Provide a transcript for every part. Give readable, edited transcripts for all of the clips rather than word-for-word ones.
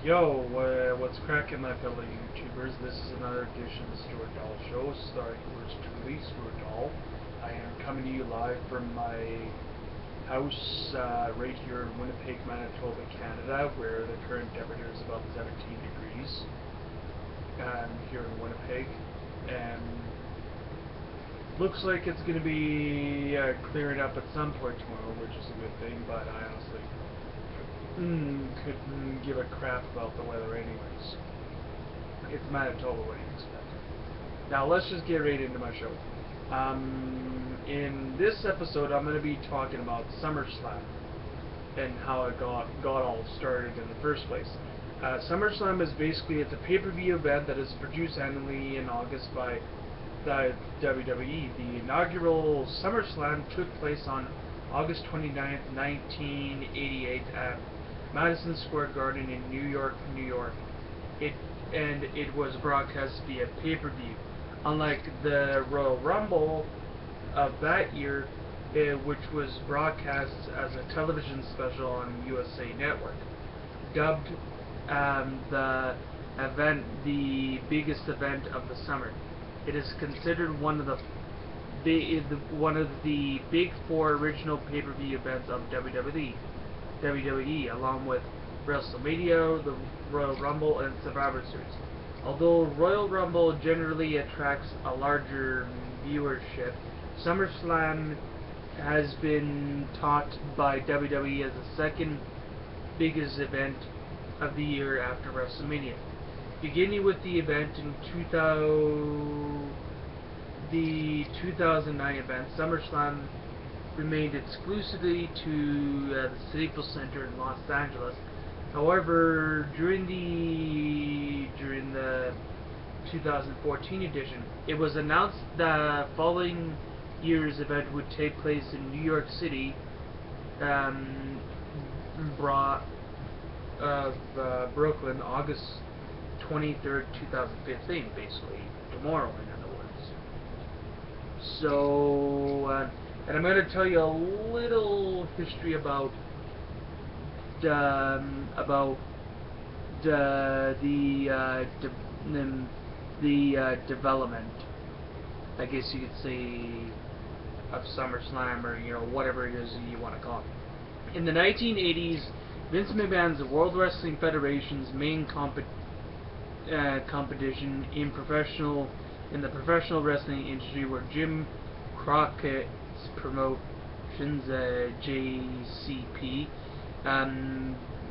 Yo, what's cracking, my fellow YouTubers? This is another edition of the Stuart Doll Show, starring yours truly, Stuart Doll. I am coming to you live from my house right here in Winnipeg, Manitoba, Canada, where the current temperature is about 17 degrees here in Winnipeg. And looks like it's going to be clearing up at some point tomorrow, which is a good thing, but I honestly couldn't give a crap about the weather anyways. It's Manitoba, what do you expect? Now let's just get right into my show. In this episode I'm going to be talking about SummerSlam and how it got all started in the first place. SummerSlam is basically, it's a pay-per-view event that is produced annually in August by the WWE. The inaugural SummerSlam took place on August 29th, 1988 at Madison Square Garden in New York, New York. It was broadcast via pay-per-view. Unlike the Royal Rumble of that year, which was broadcast as a television special on USA Network, dubbed the event the biggest event of the summer. It is considered one of the big four original pay-per-view events of WWE, along with WrestleMania, the Royal Rumble, and Survivor Series. Although Royal Rumble generally attracts a larger viewership, SummerSlam has been taught by WWE as the second biggest event of the year after WrestleMania. Beginning with the event in the 2009 event, SummerSlam remained exclusively to the Staples Center in Los Angeles. However, during the 2014 edition, it was announced the following year's event would take place in New York City, Brooklyn, August 23rd, 2015, basically tomorrow, in other words. So, and I'm going to tell you a little history about the development, I guess you could say, of SummerSlam, or whatever it is you want to call it. In the 1980s, Vince McMahon's World Wrestling Federation's main competition in the professional wrestling industry were Jim Crockett's promotions, JCP.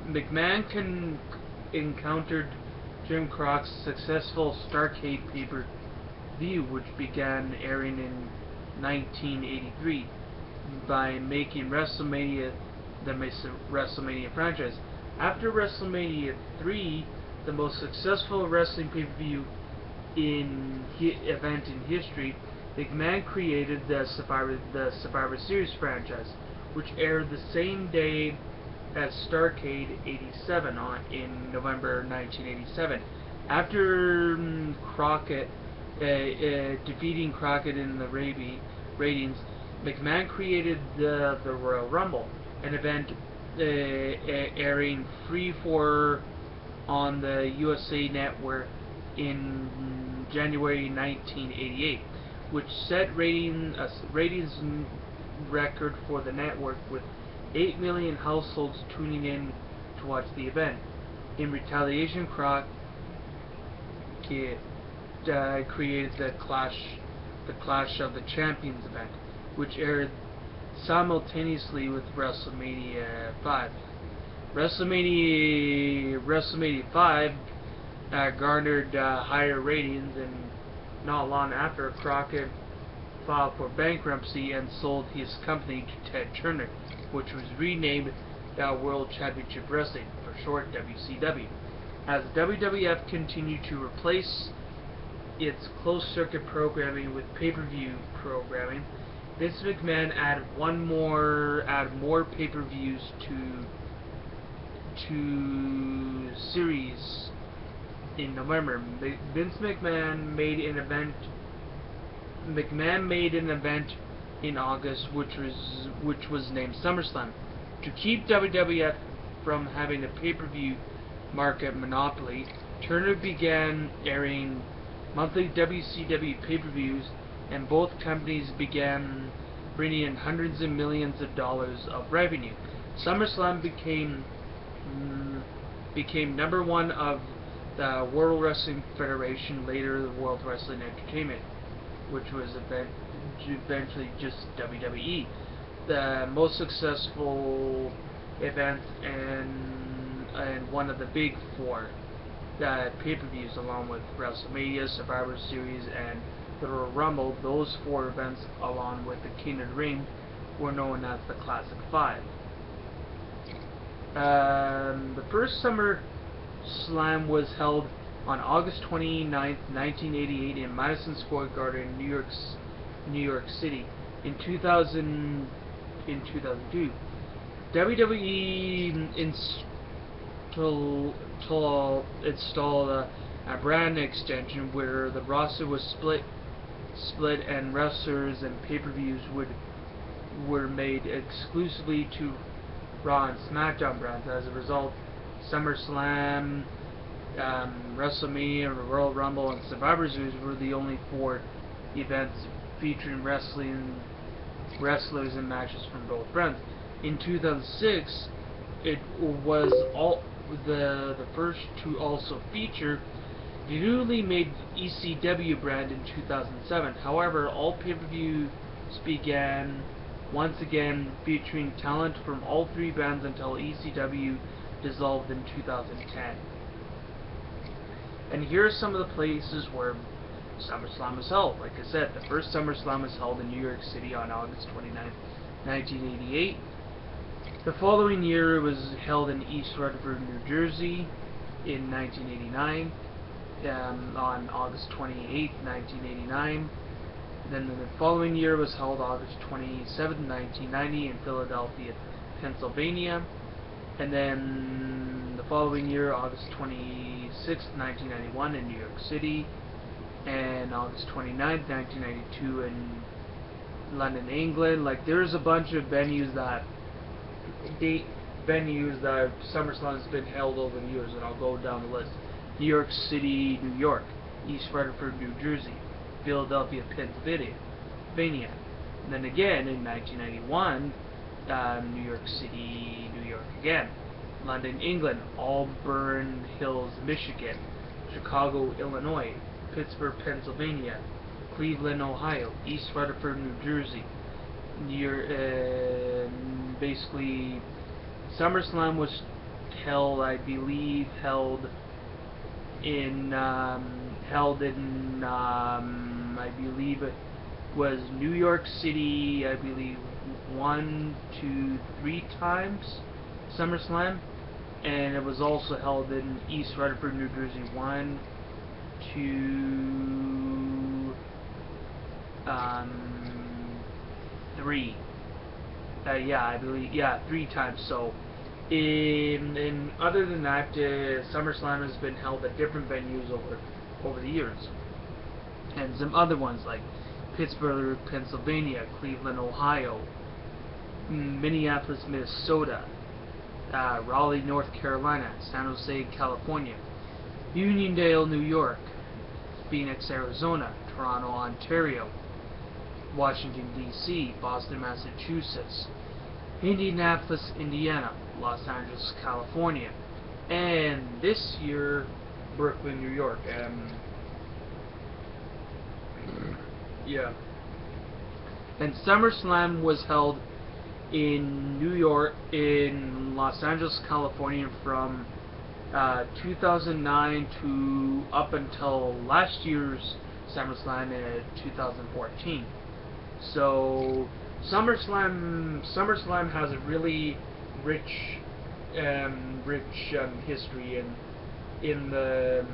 McMahon encountered Jim Crockett's successful Starrcade pay-per-view, which began airing in 1983, by making WrestleMania the WrestleMania franchise. After WrestleMania 3, the most successful wrestling pay-per-view event in history, McMahon created the Survivor Series franchise, which aired the same day as Starrcade 87 in November 1987. After Crockett defeating Crockett in the ratings, McMahon created the Royal Rumble, an event airing free on the USA Network in January 1988, which set ratings record for the network, with 8 million households tuning in to watch the event. In retaliation, Crockett created the Clash of the Champions event, which aired simultaneously with WrestleMania 5. WrestleMania 5 garnered higher ratings, and not long after, Crockett filed for bankruptcy and sold his company to Ted Turner, which was renamed World Championship Wrestling, for short WCW. As WWF continued to replace its closed-circuit programming with pay-per-view programming, Vince McMahon added more pay-per-views to series in November. Vince McMahon made an event in August, which was named SummerSlam. To keep WWF from having a pay-per-view market monopoly, Turner began airing monthly WCW pay-per-views, and both companies began bringing in hundreds of millions of dollars of revenue. SummerSlam became number one of the World Wrestling Federation, later the World Wrestling Entertainment, which was eventually just WWE. The most successful event and one of the big four pay-per-views, along with WrestleMania, Survivor Series, and the Royal Rumble. Those four events, along with the King of the Ring, were known as the Classic Five. The first SummerSlam was held on August 29th, 1988 in Madison Square Garden, New York City. In 2002, WWE installed a brand extension where the roster was split and wrestlers and pay-per-views were made exclusively to Raw and SmackDown brands. As a result, SummerSlam, WrestleMania, Royal Rumble, and Survivor Series were the only four events featuring wrestlers and matches from both brands. In 2006, it was the first to also feature the newly made ECW brand in 2007. However, all pay-per-views began once again featuring talent from all three bands until ECW dissolved in 2010. And here are some of the places where SummerSlam was held. Like I said, the first SummerSlam was held in New York City on August 29th, 1988. The following year it was held in East Rutherford, New Jersey in 1989, on August 28th, 1989. Then the following year was held August 27th, 1990 in Philadelphia, Pennsylvania. And then the following year, August 26th, 1991 in New York City. And August 29th, 1992 in London, England. Like, there's a bunch of venues that SummerSlam has been held over the years, and I'll go down the list. New York City, New York. East Rutherford, New Jersey. Philadelphia, Pennsylvania. And then again in 1991, New York City, New York again. London, England. Auburn Hills, Michigan. Chicago, Illinois. Pittsburgh, Pennsylvania. Cleveland, Ohio. East Rutherford, New Jersey. Basically, SummerSlam was held, I believe, in I believe it was New York City, I believe 1, 2, 3 times SummerSlam, and it was also held in East Rutherford, New Jersey 1, 2, 3. I believe 3 times. So, in other than that, SummerSlam has been held at different venues over the years, and some other ones like Pittsburgh, Pennsylvania, Cleveland, Ohio, Minneapolis, Minnesota, Raleigh, North Carolina, San Jose, California, Uniondale, New York, Phoenix, Arizona, Toronto, Ontario, Washington, D.C., Boston, Massachusetts, Indianapolis, Indiana, Los Angeles, California, and this year, Brooklyn, New York. And SummerSlam was held in Los Angeles, California from 2009 to up until last year's SummerSlam in 2014. So SummerSlam has a really rich history in the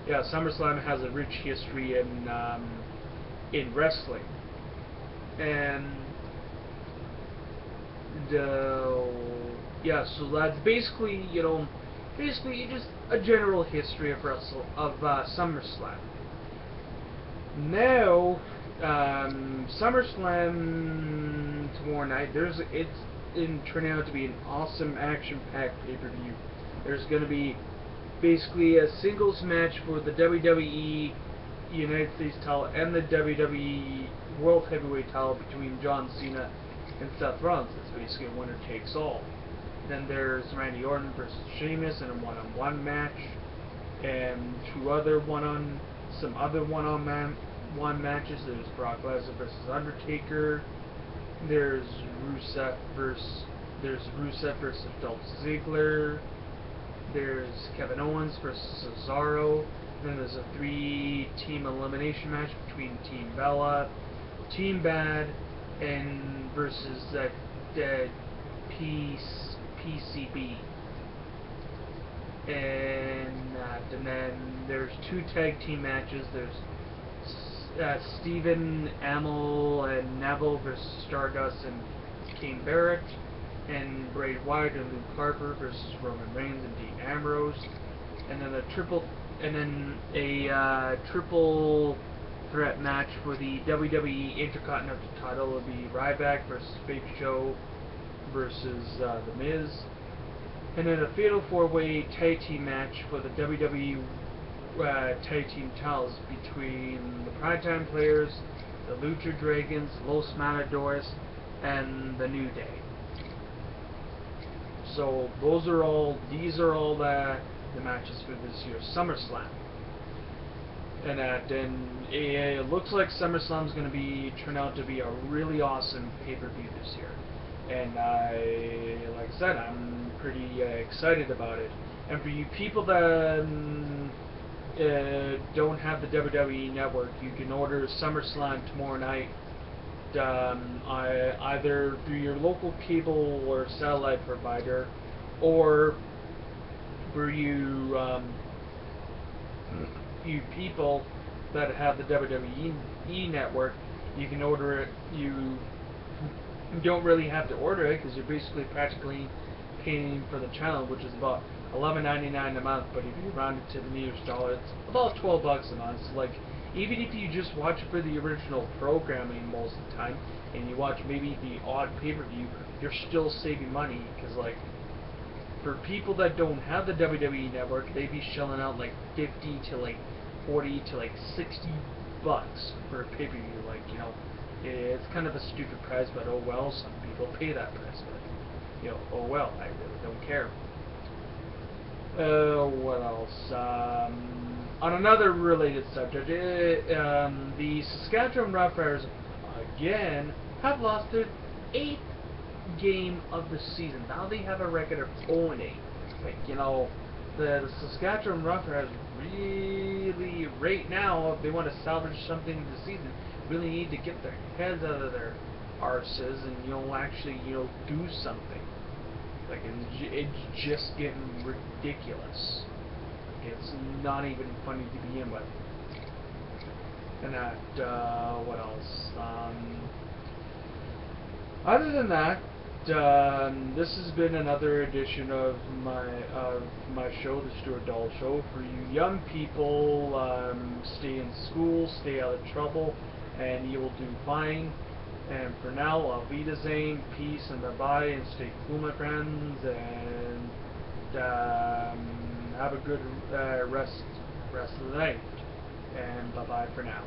SummerSlam has a rich history in wrestling, and so that's basically just a general history of SummerSlam. Now SummerSlam tomorrow night. It's turning out to be an awesome action-packed pay-per-view. There's going to be basically a singles match for the WWE United States title and the WWE World Heavyweight title between John Cena and Seth Rollins. It's basically a winner takes all. Then there's Randy Orton versus Sheamus in a one-on-one match, and some other one-on-one matches. There's Brock Lesnar versus Undertaker. There's Rusev versus Dolph Ziggler. There's Kevin Owens versus Cesaro. Then there's a 3-team elimination match between Team Bella, Team Bad, and versus PCB. And then there's 2 tag team matches. There's Stephen Amell and Neville versus Stardust and King Barrett, and Bray Wyatt and Luke Harper versus Roman Reigns and Dean Ambrose. And then a triple threat match for the WWE Intercontinental title will be Ryback versus Big Show versus The Miz. And then a fatal 4-way tag team match for the WWE tag team titles between the Primetime Players, the Lucha Dragons, Los Matadores, and the New Day. So these are all the matches for this year's SummerSlam. And it looks like SummerSlam's going to turn out to be a really awesome pay-per-view this year. And like I said, I'm pretty excited about it. And for you people that don't have the WWE Network, you can order SummerSlam tomorrow night either through your local cable or satellite provider, or for you people that have the WWE Network, you can order it. You don't really have to order it because you're basically practically paying for the channel, which is about $11.99 a month. But if you round it to the nearest dollar, it's about $12 a month. So like, even if you just watch it for the original programming most of the time, and you watch maybe the odd pay-per-view, you're still saving money. Because like, for people that don't have the WWE Network, they'd be shelling out like 50 to like 40 to like $60 for a pay-per-view. Like, you know, it's kind of a stupid price, but oh well, some people pay that price. But, you know, oh well, I really don't care. What else? On another related subject, the Saskatchewan Roughriders again have lost their 8th game of the season. Now they have a record of 0-8. Like, you know, the Saskatchewan Roughriders really, right now, if they want to salvage something this season, really need to get their heads out of their arses and, you know, actually, you know, do something. Like, it's just getting ridiculous. It's not even funny to begin with. And that, what else? Other than that, this has been another edition of my show, the Stuart Dahl Show. For you young people, stay in school, stay out of trouble, and you will do fine. And for now, auf Wiedersehen, peace, and bye-bye, and stay cool, my friends, and have a good rest of the night, and bye-bye for now.